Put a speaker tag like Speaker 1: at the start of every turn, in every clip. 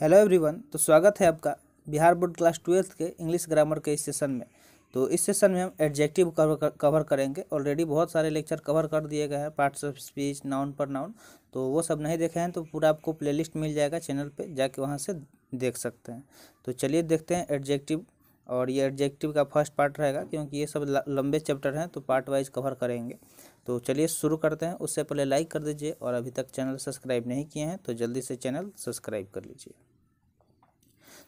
Speaker 1: Hello everyone. तो स्वागत है आपका बिहार बोर्ड क्लास 12th के इंग्लिश ग्रामर के इस सेशन में। तो इस सेशन में हम एडजेक्टिव कवर करेंगे। ऑलरेडी बहुत सारे लेक्चर कवर कर दिए गए हैं, पार्ट्स ऑफ स्पीच, नाउन पर नाउन। तो वो सब नहीं देखे हैं तो पूरा आपको प्लेलिस्ट मिल जाएगा चैनल पे, जाके वहाँ से देख सकते हैं। तो चलिए देखते हैं एडजेक्टिव। और ये एडजेक्टिव का फर्स्ट पार्ट रहेगा, क्योंकि ये सब लंबे चैप्टर हैं तो पार्ट वाइज कवर करेंगे। तो चलिए शुरू करते हैं। उससे पहले लाइक कर दीजिए, और अभी तक चैनल सब्सक्राइब नहीं किए हैं तो जल्दी से चैनल सब्सक्राइब कर लीजिए।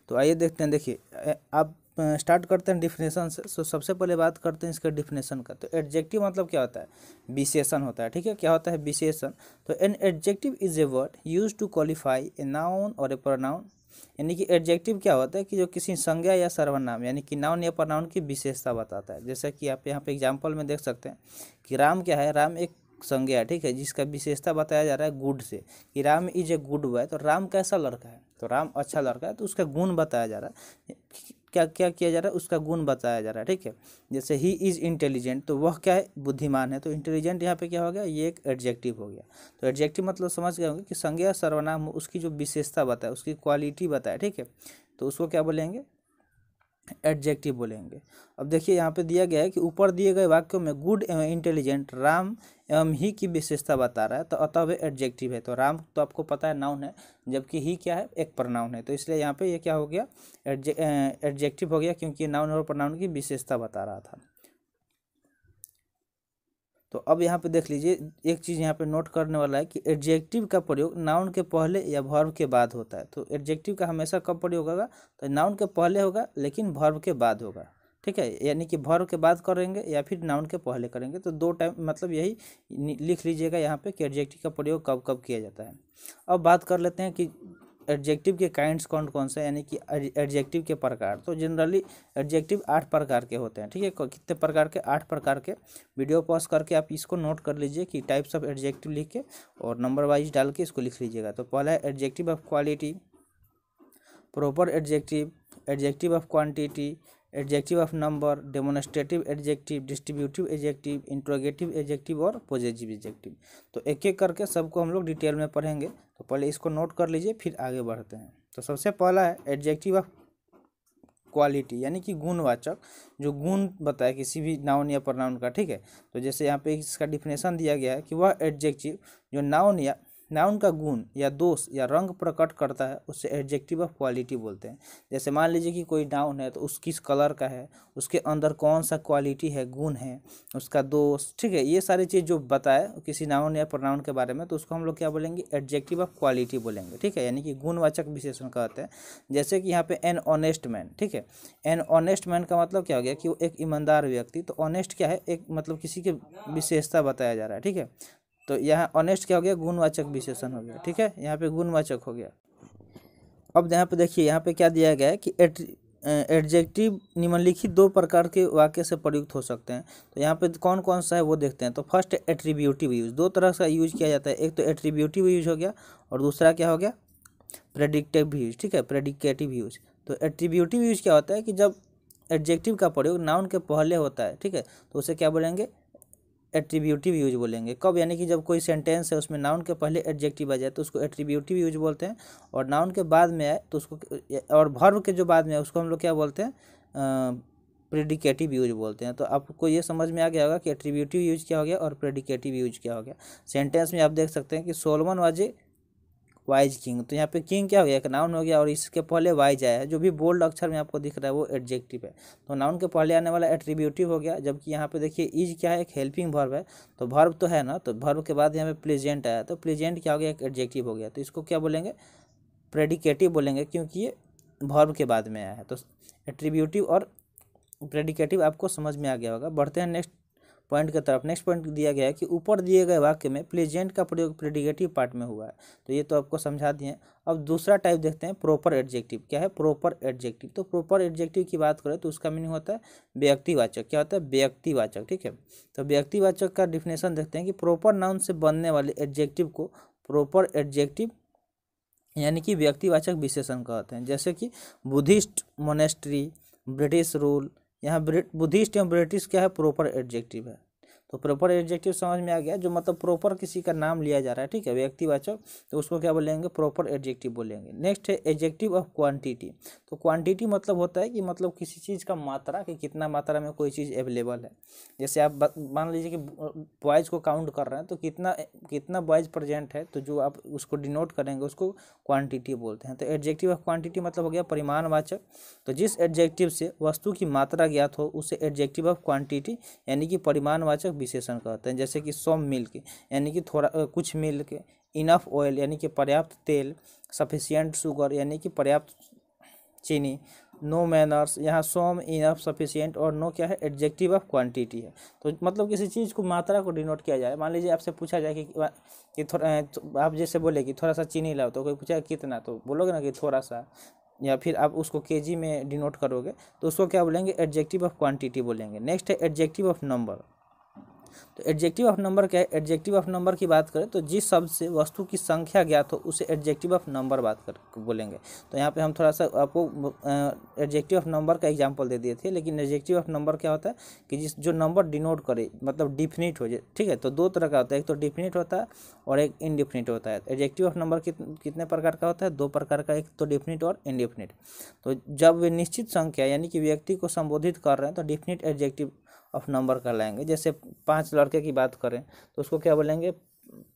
Speaker 1: तो आइए देखते हैं। देखिए, आप स्टार्ट करते हैं डिफिनेशन से। सो सबसे पहले बात करते हैं इसके डिफिनेशन का। तो एडजेक्टिव मतलब क्या होता है? विशेषण होता है। ठीक है, क्या होता है? विशेषण। तो an adjective is a word use to qualify a noun और ए प्रोनाउन। यानी कि एडजेक्टिव क्या होता है कि जो किसी संज्ञा या सर्वनाम यानी कि नाउन या प्रोनाउन की विशेषता बताता है। जैसे कि आप यहाँ पे एग्जाम्पल में देख सकते हैं कि राम क्या है? राम एक संज्ञा, ठीक है, जिसका विशेषता बताया जा रहा है गुड से, कि Ram is a good boy. तो राम कैसा लड़का है? तो राम अच्छा लड़का है, तो उसका गुण बताया जा रहा है। क्या क्या किया जा रहा है? उसका गुण बताया जा रहा है। ठीक है, जैसे ही इज इंटेलिजेंट, तो वह क्या है? बुद्धिमान है। तो इंटेलिजेंट यहाँ पे क्या हो गया? ये एक एडजेक्टिव हो गया। तो एडजेक्टिव मतलब समझ गए होंगे कि संज्ञा सर्वनाम हो, उसकी जो विशेषता बताए, उसकी क्वालिटी बताए। ठीक है, तो उसको क्या बोलेंगे? एडजेक्टिव बोलेंगे। अब देखिए यहाँ पे दिया गया है कि ऊपर दिए गए वाक्यों में गुड एवं इंटेलिजेंट राम एवं ही की विशेषता बता रहा है, तो अतः वे एडजेक्टिव है। तो राम तो आपको पता है नाउन है, जबकि ही क्या है? एक प्रनाउन है। तो इसलिए यहाँ पे ये क्या हो गया? एडजेक्टिव हो गया, क्योंकि नाउन और प्रनाउन की विशेषता बता रहा था। तो अब यहाँ पे देख लीजिए, एक चीज़ यहाँ पे नोट करने वाला है कि एडजेक्टिव का प्रयोग नाउन के पहले या वर्ब के बाद होता है। तो एडजेक्टिव का हमेशा कब प्रयोग होगा? तो नाउन के पहले होगा, लेकिन वर्ब के बाद होगा। ठीक है, यानी कि वर्ब के बाद करेंगे या फिर नाउन के पहले करेंगे। तो दो टाइम, मतलब यही लिख लीजिएगा यहाँ पे कि एडजेक्टिव का प्रयोग कब कब किया जाता है। अब बात कर लेते हैं कि एडजेक्टिव के काइंड्स कौन कौन से, यानी कि एडजेक्टिव के प्रकार। तो जनरली एडजेक्टिव 8 प्रकार के होते हैं। ठीक है, कितने प्रकार के? 8 प्रकार के। वीडियो पॉज करके आप इसको नोट कर लीजिए कि टाइप्स ऑफ एडजेक्टिव लिख के और नंबर वाइज डाल के इसको लिख लीजिएगा। तो पहला है adjective of quality, proper adjective, adjective of quantity, adjective of number, demonstrative adjective, distributive adjective, interrogative adjective और पॉजिटिव एडजेक्टिव। तो एक एक करके सबको हम लोग डिटेल में पढ़ेंगे। तो पहले इसको नोट कर लीजिए, फिर आगे बढ़ते हैं। तो सबसे पहला है एडजेक्टिव ऑफ क्वालिटी, यानी कि गुणवाचक, जो गुण बताए किसी भी नाउन या प्रोनाउन का। ठीक है, तो जैसे यहाँ पे इसका डिफिनेशन दिया गया है कि वह एडजेक्टिव जो नाउन का गुण या दोष या रंग प्रकट करता है, उससे एडजेक्टिव ऑफ क्वालिटी बोलते हैं। जैसे मान लीजिए कि कोई नाउन है, तो उस किस कलर का है, उसके अंदर कौन सा क्वालिटी है, गुण है, उसका दोष। ठीक है, ये सारी चीज़ जो बताए किसी नाउन या प्रोनाउन के बारे में, तो उसको हम लोग क्या बोलेंगे? एडजेक्टिव ऑफ क्वालिटी बोलेंगे। ठीक है, यानी कि गुणवाचक विशेषण कहते हैं। जैसे कि यहाँ पे एन ऑनेस्ट मैन। ठीक है, एन ऑनेस्ट मैन का मतलब क्या हो गया? कि वो एक ईमानदार व्यक्ति। तो ऑनेस्ट क्या है? एक मतलब किसी के विशेषता बताया जा रहा है। ठीक है, तो यहाँ ऑनेस्ट क्या हो गया? गुणवाचक विशेषण हो गया। ठीक है, यहाँ पे गुणवाचक हो गया। अब यहाँ पे देखिए, यहाँ पे क्या दिया गया है कि एडजेक्टिव निम्नलिखित 2 प्रकार के वाक्य से प्रयुक्त हो सकते हैं। तो यहाँ पे कौन कौन सा है वो देखते हैं। तो फर्स्ट एट्रीब्यूटिव यूज। 2 तरह का यूज किया जाता है। एक तो एट्रीब्यूटिव यूज हो गया, और दूसरा क्या हो गया? Predictive use. ठीक है, प्रेडिकेटिव यूज। तो एट्रीब्यूटिव यूज क्या होता है कि जब एडजेक्टिव का प्रयोग नाउन के पहले होता है, ठीक है, तो उसे क्या बोलेंगे? एट्रीब्यूटिव यूज बोलेंगे। कब? यानी कि जब कोई सेंटेंस है उसमें नाउन के पहले एडजेक्टिव आ जाए तो उसको एट्रीब्यूटिव यूज बोलते हैं, और नाउन के बाद में आए तो उसको, और वर्ब के जो बाद में आए उसको हम लोग क्या बोलते हैं? प्रेडिकेटिव यूज बोलते हैं। तो आपको ये समझ में आ गया होगा कि एट्रीब्यूटिव यूज क्या हो गया और प्रेडिकेटिव यूज क्या हो गया। सेंटेंस में आप देख सकते हैं कि Solomon was a wise king. तो यहाँ पे किंग क्या हो गया? एक नाउन हो गया, और इसके पहले वाइज आया है। जो भी बोल्ड अक्षर में आपको दिख रहा है वो एडजेक्टिव है। तो नाउन के पहले आने वाला एट्रीब्यूटिव हो गया। जबकि यहाँ पे देखिए इज क्या है? एक हेल्पिंग वर्ब है। तो वर्ब तो है ना, तो वर्ब के बाद यहाँ पे प्लेजेंट आया, तो प्लेजेंट क्या हो गया? एक एडजेक्टिव हो गया। तो इसको क्या बोलेंगे? प्रेडिकेटिव बोलेंगे, क्योंकि ये वर्ब के बाद में आया है। तो एट्रीब्यूटिव और प्रेडिकेटिव आपको समझ में आ गया होगा। बढ़ते हैं नेक्स्ट पॉइंट की तरफ। नेक्स्ट पॉइंट दिया गया है कि ऊपर दिए गए वाक्य में प्लेजेंट का प्रयोग प्रेडिकेटिव पार्ट में हुआ है। तो ये तो आपको समझा दिए। अब दूसरा टाइप देखते हैं, प्रॉपर एडजेक्टिव। क्या है प्रॉपर एडजेक्टिव? तो प्रॉपर एडजेक्टिव की बात करें तो उसका मीनिंग होता है व्यक्तिवाचक। क्या होता है? व्यक्तिवाचक। ठीक है, तो व्यक्तिवाचक का डिफिनेशन देखते हैं कि प्रॉपर नाउन से बनने वाले एडजेक्टिव को प्रॉपर एडजेक्टिव यानी कि व्यक्तिवाचक विशेषण कहते हैं। जैसे कि बुद्धिस्ट मोनेस्ट्री, ब्रिटिश रूल। यहाँ बुद्धिस्ट एवं ब्रिटिश क्या है? प्रॉपर एडजेक्टिव है। तो प्रॉपर एडजेक्टिव समझ में आ गया, जो मतलब प्रॉपर किसी का नाम लिया जा रहा है, ठीक है, व्यक्तिवाचक, तो उसको क्या बोलेंगे, प्रॉपर एडजेक्टिव बोलेंगे। नेक्स्ट है एडजेक्टिव ऑफ क्वांटिटी। तो क्वांटिटी मतलब होता है कि मतलब किसी चीज़ का मात्रा, कि कितना मात्रा में कोई चीज़ अवेलेबल है। जैसे आप मान लीजिए कि बॉयज़ को काउंट कर रहे हैं, तो कितना कितना बॉयज़ प्रेजेंट है, तो जो आप उसको डिनोट करेंगे उसको क्वांटिटी बोलते हैं। तो एडजेक्टिव ऑफ क्वांटिटी मतलब हो गया परिमाणवाचक। तो जिस एडजेक्टिव से वस्तु की मात्रा ज्ञात हो उसे एडजेक्टिव ऑफ क्वांटिटी यानी कि परिमाणवाचक विशेषण कहते हैं। जैसे कि सम मिल्क यानी कि थोड़ा कुछ मिल्क, इनफ ऑयल यानी कि पर्याप्त तेल, सफिशिएंट शुगर यानी कि पर्याप्त चीनी, नो मैनर्स, यहाँ सम, इनफ, सफिशिएंट और नो क्या है, एडजेक्टिव ऑफ क्वांटिटी है। तो मतलब किसी चीज़ को मात्रा को डिनोट किया जाए। मान लीजिए आपसे पूछा जाए कि थोड़ा, तो आप जैसे बोले कि थोड़ा सा चीनी लाओ, तो कोई पूछा कितना, तो बोलोगे ना कि थोड़ा सा, या फिर आप उसको केजी में डिनोट करोगे तो उसको क्या बोलेंगे, एडजेक्टिव ऑफ क्वांटिटी बोलेंगे। नेक्स्ट है एडजेक्टिव ऑफ नंबर। तो एडजेक्टिव ऑफ नंबर क्या है, एडजेक्टिव ऑफ नंबर की बात करें तो जिस शब्द से वस्तु की संख्या ज्ञात हो उसे एडजेक्टिव ऑफ नंबर बात कर बोलेंगे। तो यहाँ पे हम थोड़ा सा आपको एडजेक्टिव ऑफ नंबर का एग्जांपल दे दिए थे, लेकिन एडजेक्टिव ऑफ नंबर क्या होता है कि जिस जो नंबर डिनोट करे, मतलब डिफिनिट हो जाए, ठीक है। तो दो तरह का होता है, एक तो डिफिनिट होता है और एक इनडिफिनिट होता है। एडजेक्टिव ऑफ नंबर कितने प्रकार का होता है, दो प्रकार का, एक तो डिफिनिट और इनडिफिनिट। तो जब वे निश्चित संख्या यानी कि व्यक्ति को संबोधित कर रहे हैं तो डिफिनिट एडजेक्टिव ऑफ नंबर कहलाएंगे। जैसे 5 लड़के की बात करें तो उसको क्या बोलेंगे,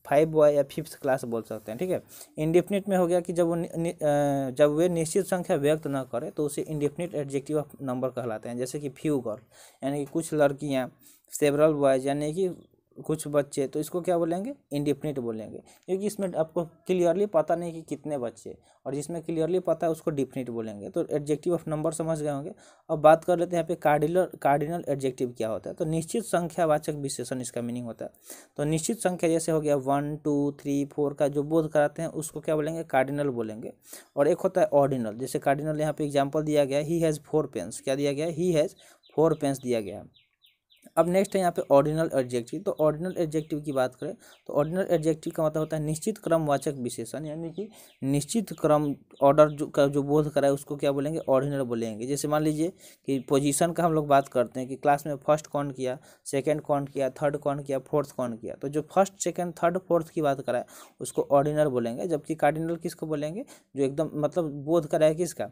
Speaker 1: 5 बॉय या 5th क्लास बोल सकते हैं, ठीक है। इंडेफिनिट में हो गया कि जब वे निश्चित संख्या व्यक्त न करें तो उसे इंडेफिनिट एडजेक्टिव ऑफ नंबर कहलाते हैं। जैसे कि फ्यू गर्ल यानी कि कुछ लड़कियां, सेवरल बॉयज यानी कि कुछ बच्चे, तो इसको क्या बोलेंगे, इंडेफिनिट बोलेंगे, क्योंकि इसमें आपको क्लियरली पता नहीं कि कितने बच्चे, और जिसमें क्लियरली पता है उसको डिफिनिट बोलेंगे। तो एडजेक्टिव ऑफ नंबर समझ गए होंगे। अब बात कर लेते हैं यहाँ पे कार्डिनल एडजेक्टिव क्या होता है। तो निश्चित संख्यावाचक विशेषण इसका मीनिंग होता है। तो निश्चित संख्या जैसे हो गया 1 2 3 4 का जो बोध कराते हैं उसको क्या बोलेंगे, कार्डिनल बोलेंगे। और एक होता है ऑर्डिनल, जैसे कार्डिनल यहाँ पे एग्जाम्पल दिया गया है, ही हैज़ 4 पेन्स, क्या दिया गया है, ही हैज़ 4 पेन्स दिया गया है। अब नेक्स्ट है यहाँ पे ऑर्डिनल एडजेक्टिव। तो ऑर्डिनल एडजेक्टिव की बात करें तो ऑर्डिनल एडजेक्टिव का मतलब होता है निश्चित क्रमवाचक विशेषण, यानी कि निश्चित क्रम, ऑर्डर जो बोध कराए उसको क्या बोलेंगे, ऑर्डिनल बोलेंगे। जैसे मान लीजिए कि पोजीशन का हम लोग बात करते हैं कि क्लास में फर्स्ट कौन किया, सेकंड कौन किया, थर्ड कौन किया, फोर्थ कौन किया, तो जो फर्स्ट सेकंड थर्ड फोर्थ की बात कराए उसको ऑर्डिनल बोलेंगे। जबकि कार्डिनल किसको बोलेंगे, जो एकदम मतलब बोध कराए किसका,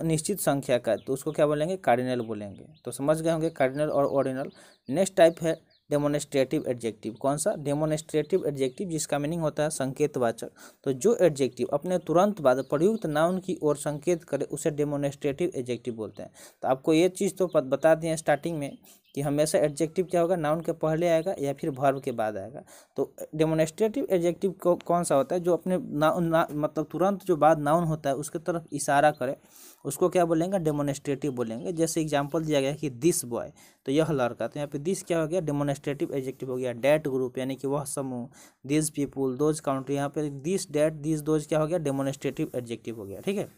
Speaker 1: निश्चित संख्या का, तो उसको क्या बोलेंगे, कार्डिनल बोलेंगे। तो समझ गए होंगे कार्डिनल और ऑर्डिनल। नेक्स्ट टाइप है डेमोनेस्ट्रेटिव एडजेक्टिव। कौन सा, डेमोनेस्ट्रेटिव एडजेक्टिव, जिसका मीनिंग होता है संकेतवाचक। तो जो एडजेक्टिव अपने तुरंत बाद प्रयुक्त नाउन की ओर संकेत करे उसे डेमोनेस्ट्रेटिव एडजेक्टिव बोलते हैं। तो आपको ये चीज़ तो बता दिए स्टार्टिंग में कि हमेशा एडजेक्टिव क्या होगा, नाउन के पहले आएगा या फिर वर्ब के बाद आएगा। तो डेमोनेस्ट्रेटिव एडजेक्टिव कौन सा होता है, जो अपने मतलब तुरंत जो बाद नाउन होता है उसके तरफ इशारा करे उसको क्या बोलेंगे, डेमोनेस्ट्रेटिव बोलेंगे। जैसे एग्जांपल दिया गया है कि दिस बॉय, तो यह लड़का, तो यहाँ पे दिस क्या हो गया, डेमोनेस्ट्रेटिव एडजेक्टिव हो गया। डैट ग्रुप यानी कि वह समूह, दिस पीपुल, दोज काउंट्री, यहाँ पे दिस डैट दिस दोज क्या हो गया, डेमोनेस्ट्रेटिव एडजेक्टिव हो गया, ठीक है।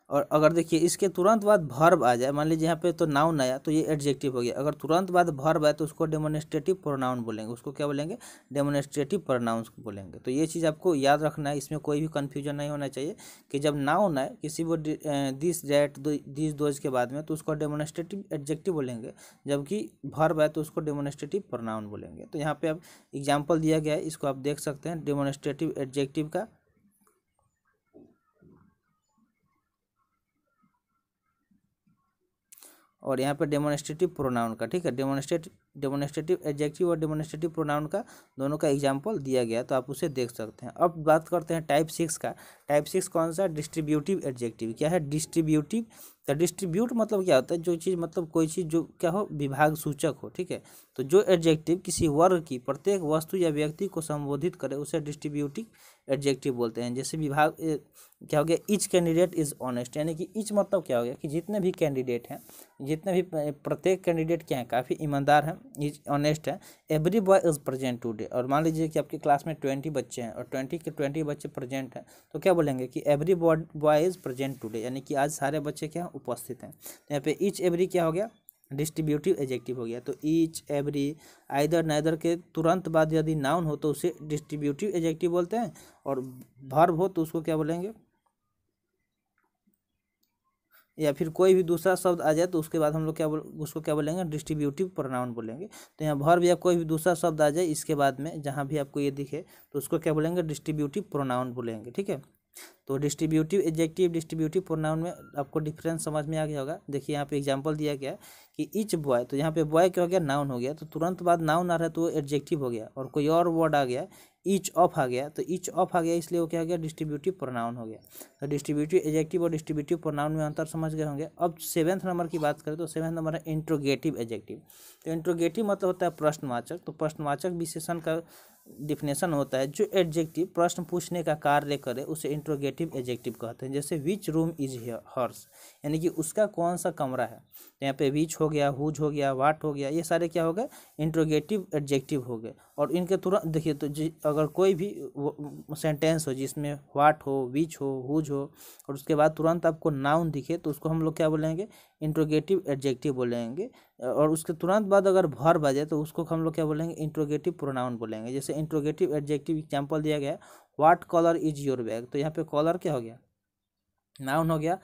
Speaker 1: और अगर देखिए इसके तुरंत बाद वर्ब आ जाए, मान लीजिए यहाँ पे तो नाउन आया तो ये एडजेक्टिव हो गया। अगर तुरंत बाद वर्ब आए तो उसको डेमोनेस्ट्रेटिव प्रोनाउन बोलेंगे। उसको क्या बोलेंगे, डेमोनेस्ट्रेटिव प्रोनाउंस बोलेंगे। तो ये चीज़ आपको याद रखना है, इसमें कोई भी कन्फ्यूजन नहीं होना चाहिए कि जब नाउन आए किसी वो दिस डैट दिस दोज के बाद में तो उसको डेमोनेस्ट्रेटिव एडजेक्टिव बोलेंगे, जबकि वर्ब आए तो उसको डेमोनेस्ट्रेटिव प्रोनाउन बोलेंगे। तो यहाँ पे अब एग्जाम्पल दिया गया है, इसको आप देख सकते हैं डेमोनेस्ट्रेटिव एडजेक्टिव का। और यहाँ पे डेमोनेस्ट्रेटिव प्रोनाउन का, ठीक है, डेमोनेस्ट्रेटिव एडजेक्टिव और डेमोनेस्ट्रेटिव प्रोनाउन का दोनों का एग्जांपल दिया गया, तो आप उसे देख सकते हैं। अब बात करते हैं टाइप 6 का। टाइप 6 कौन सा, डिस्ट्रीब्यूटिव एडजेक्टिव। क्या है, डिस्ट्रीब्यूटिव। तो डिस्ट्रीब्यूट मतलब क्या होता है, जो चीज़ मतलब कोई चीज़ जो क्या हो, विभाग सूचक हो, ठीक है। तो जो एडजेक्टिव किसी वर्ग की प्रत्येक वस्तु या व्यक्ति को संबोधित करे उसे डिस्ट्रीब्यूटिव एडजेक्टिव बोलते हैं। जैसे विभाग क्या हो गया, ईच कैंडिडेट इज ऑनेस्ट, यानी कि ईच मतलब क्या हो गया कि जितने भी कैंडिडेट हैं, जितने भी प्रत्येक कैंडिडेट क्या है, काफ़ी ईमानदार हैं, ईच ऑनेस्ट है। Every boy is present today. और मान लीजिए कि आपकी क्लास में 20 बच्चे हैं और 20 के 20 बच्चे प्रेजेंट हैं, तो क्या बोलेंगे कि every boy is present today, यानी कि आज सारे बच्चे क्या उपस्थित हैं। तो यहाँ पे ईच एवरी क्या हो गया, डिस्ट्रीब्यूटिव एडजेक्टिव हो गया। तो ईच एवरी आइदर नाइदर के तुरंत बाद यदि नाउन हो तो उसे डिस्ट्रीब्यूटिव एडजेक्टिव बोलते हैं, और वर्ब हो तो उसको क्या बोलेंगे, या फिर कोई भी दूसरा शब्द आ जाए तो उसके बाद हम लोग उसको क्या बोलेंगे, डिस्ट्रीब्यूटिव प्रोनाउन बोलेंगे। तो यहाँ वर्ब या कोई भी दूसरा शब्द आ जाए इसके बाद में, जहाँ भी आपको ये दिखे तो उसको क्या बोलेंगे, डिस्ट्रीब्यूटिव प्रोनाउन बोलेंगे। ठीक है, तो डिस्ट्रीब्यूटिव एडजेक्टिव, डिस्ट्रीब्यूटिव प्रोनाउन में आपको डिफरेंस समझ में आ गया होगा। देखिए यहाँ पे एग्जांपल दिया गया है कि ईच बॉय, तो यहाँ पे बॉय क्या हो गया, नाउन हो गया, तो तुरंत बाद नाउन आ रहा है तो वो एडजेक्टिव हो गया। और कोई और वर्ड आ गया, ईच ऑफ आ गया, तो ईच ऑफ आ गया इसलिए वो क्या हो गया, डिस्ट्रीब्यूटिव प्रोनाउन हो गया। तो डिस्ट्रीब्यूटिव एडजेक्टिव और डिस्ट्रीब्यूटिव प्रोनाउन में अंतर समझ गए होंगे। अब 7वें नंबर की बात करें तो 7वें नंबर है इंट्रोगेटिव एडजेक्टिव। तो इंट्रोगेटिव मतलब होता है प्रश्नवाचक। तो प्रश्नवाचक विशेषण का डिफिनेशन होता है जो एडजेक्टिव प्रश्न पूछने का कार्य करे उसे इंट्रोगेटिव एडजेक्टिव कहते हैं। जैसे विच रूम इज हर्स, यानी कि उसका कौन सा कमरा है। तो यहाँ पे विच हो गया, हुज हो गया, वाट हो गया, ये सारे क्या हो गए, इंट्रोगेटिव एडजेक्टिव हो गए। और इनके तुरंत देखिए तो अगर कोई भी सेंटेंस हो जिसमें वाट हो, विच हो, हुज हो और उसके बाद तुरंत आपको नाउन दिखे तो उसको हम लोग क्या बोलेंगे, इंट्रोगेटिव एडजेक्टिव बोलेंगे। और उसके तुरंत बाद अगर वर्ब आ जाए तो उसको हम लोग क्या बोलेंगे, इंट्रोगेटिव प्रोनाउन बोलेंगे। जैसे इंट्रोगेटिव एडजेक्टिव एग्जांपल दिया गया है, what colour is your bag, तो यहाँ पे कलर क्या हो गया, नाउन हो गया।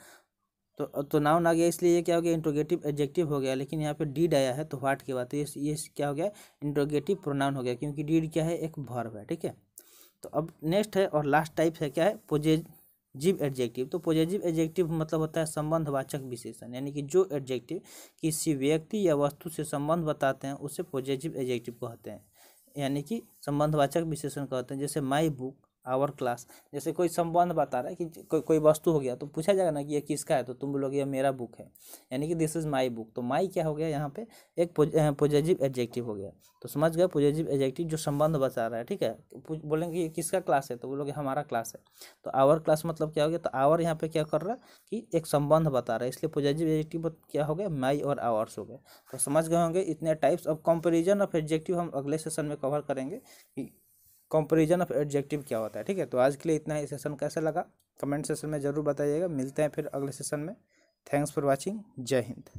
Speaker 1: तो नाउन आ गया इसलिए ये क्या हो गया, इंट्रोगेटिव एडजेक्टिव हो गया। लेकिन यहाँ पे डीड आया है तो व्हाट की बात, तो ये क्या हो गया, इंट्रोगेटिव प्रोनाउन हो गया, क्योंकि डीड क्या है, एक वर्ब है। ठीक है, तो अब नेक्स्ट है और लास्ट टाइप है क्या है, पोजेजिव एडजेक्टिव। तो पोजेजिव एडजेक्टिव मतलब होता है संबंधवाचक विशेषण, यानी कि जो एडजेक्टिव किसी व्यक्ति या वस्तु से संबंध बताते हैं उसे पोजेजिव एडजेक्टिव कहते हैं, यानी कि संबंधवाचक विशेषण कहते हैं। जैसे माई बुक, आवर क्लास, जैसे कोई संबंध बता रहा है कि कोई वस्तु हो गया तो पूछा जाएगा ना कि ये किसका है, तो तुम बोलोगे ये मेरा बुक है, यानी कि दिस इज माई बुक। तो माई क्या हो गया यहाँ पे, एक पोजेजिव एडजेक्टिव हो गया। तो समझ गए, पोजेजिव एडजेक्टिव जो संबंध बता रहा है। ठीक है, बोलेंगे ये किसका क्लास है, तो बोलोगे हमारा क्लास है। तो आवर क्लास मतलब क्या हो गया, तो आवर यहाँ पे क्या कर रहा है कि एक संबंध बता रहा है, इसलिए पोजेजिव एडजेक्टिव क्या हो गया, माई और आवर्स हो गए। तो समझ गए होंगे इतने टाइप्स। अब कंपेरिजन ऑफ एडजेक्टिव हम अगले सेशन में कवर करेंगे कि कंपेरिजन ऑफ एडजेक्टिव क्या होता है। ठीक है, तो आज के लिए इतना ही। सेशन कैसा लगा कमेंट सेशन में ज़रूर बताइएगा। मिलते हैं फिर अगले सेशन में। Thanks for watching. जय हिंद।